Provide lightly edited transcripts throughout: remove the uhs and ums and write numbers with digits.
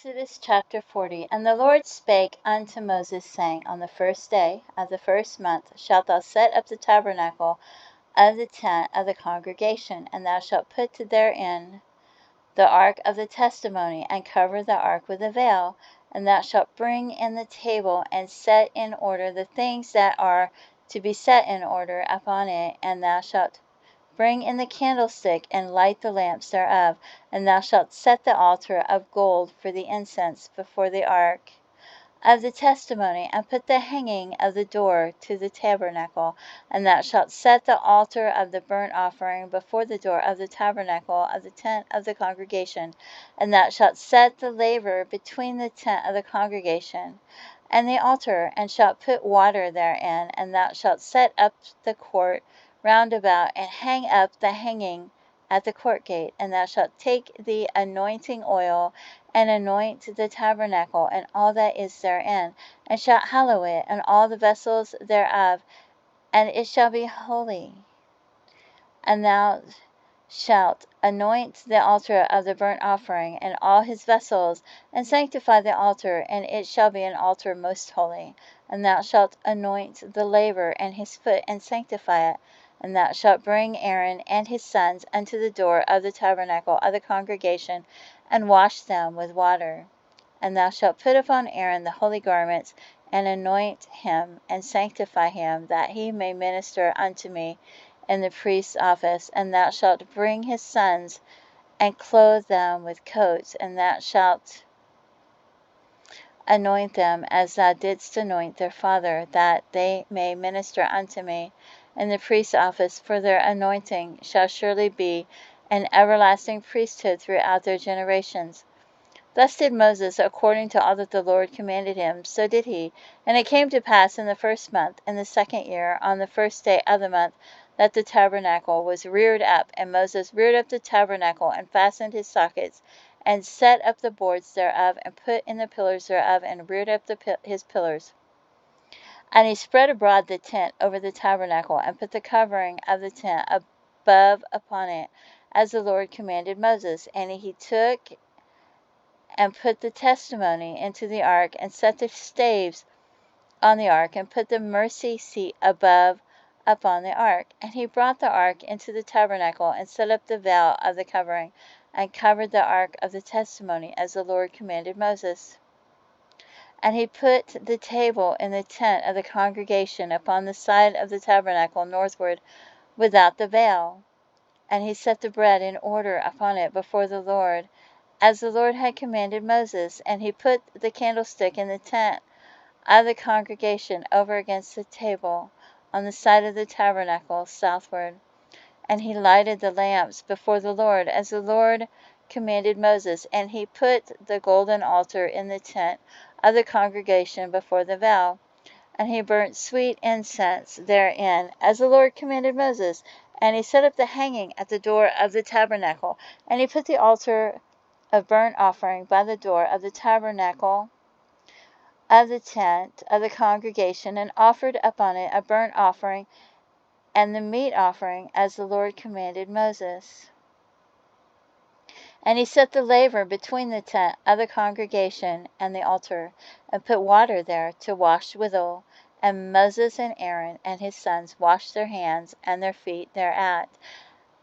Exodus chapter 40. And the Lord spake unto Moses, saying, On the first day of the first month shalt thou set up the tabernacle of the tent of the congregation, and thou shalt put therein the ark of the testimony, and cover the ark with a veil. And thou shalt bring in the table, and set in order the things that are to be set in order upon it. And thou shalt bring in the candlestick, and light the lamps thereof. And thou shalt set the altar of gold for the incense before the ark of the testimony, and put the hanging of the door to the tabernacle. And thou shalt set the altar of the burnt offering before the door of the tabernacle of the tent of the congregation. And thou shalt set the laver between the tent of the congregation and the altar, and shalt put water therein. And thou shalt set up the court round about, and hang up the hanging at the court gate. And thou shalt take the anointing oil, and anoint the tabernacle and all that is therein, and shalt hallow it and all the vessels thereof, and it shall be holy. And thou shalt anoint the altar of the burnt offering and all his vessels, and sanctify the altar, and it shall be an altar most holy. And thou shalt anoint the laver and his foot, and sanctify it. And thou shalt bring Aaron and his sons unto the door of the tabernacle of the congregation, and wash them with water. And thou shalt put upon Aaron the holy garments, and anoint him, and sanctify him, that he may minister unto me in the priest's office. And thou shalt bring his sons, and clothe them with coats, and thou shalt anoint them as thou didst anoint their father, that they may minister unto me in the priest's office, for their anointing shall surely be an everlasting priesthood throughout their generations. Thus did Moses, according to all that the Lord commanded him, so did he. And it came to pass in the first month, in the second year, on the first day of the month, that the tabernacle was reared up. And Moses reared up the tabernacle, and fastened his sockets, and set up the boards thereof, and put in the pillars thereof, and reared up his pillars. And he spread abroad the tent over the tabernacle, and put the covering of the tent above upon it, as the Lord commanded Moses. And he took and put the testimony into the ark, and set the staves on the ark, and put the mercy seat above upon the ark. And he brought the ark into the tabernacle, and set up the veil of the covering, and covered the ark of the testimony, as the Lord commanded Moses. And he put the table in the tent of the congregation upon the side of the tabernacle northward, without the veil. And he set the bread in order upon it before the Lord, as the Lord had commanded Moses. And he put the candlestick in the tent of the congregation over against the table, on the side of the tabernacle southward. And he lighted the lamps before the Lord, as the Lord commanded Moses. And he put the golden altar in the tent of the congregation before the veil. And he burnt sweet incense therein, as the Lord commanded Moses. And he set up the hanging at the door of the tabernacle. And he put the altar of burnt offering by the door of the tabernacle of the tent of the congregation, and offered upon it a burnt offering and the meat offering, as the Lord commanded Moses. And he set the laver between the tent of the congregation and the altar, and put water there to wash withal. And Moses and Aaron and his sons washed their hands and their feet thereat,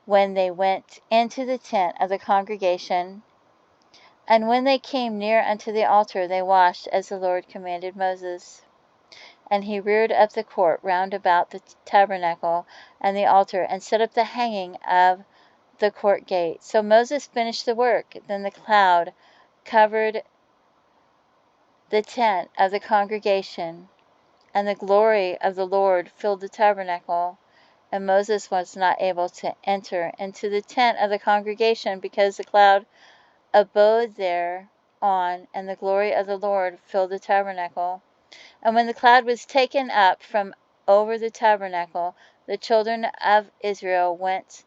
when they went into the tent of the congregation. And when they came near unto the altar, they washed, as the Lord commanded Moses. And he reared up the court round about the tabernacle and the altar, and set up the hanging of the court gate. So Moses finished the work. Then the cloud covered the tent of the congregation, and the glory of the Lord filled the tabernacle. And Moses was not able to enter into the tent of the congregation, because the cloud abode thereon, and the glory of the Lord filled the tabernacle. And when the cloud was taken up from over the tabernacle, the children of Israel went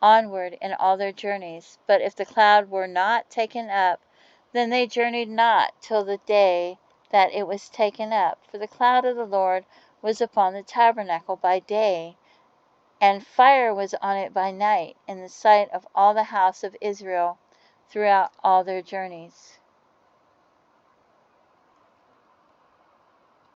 onward in all their journeys. But if the cloud were not taken up, then they journeyed not till the day that it was taken up. For the cloud of the Lord was upon the tabernacle by day, and fire was on it by night, in the sight of all the house of Israel throughout all their journeys.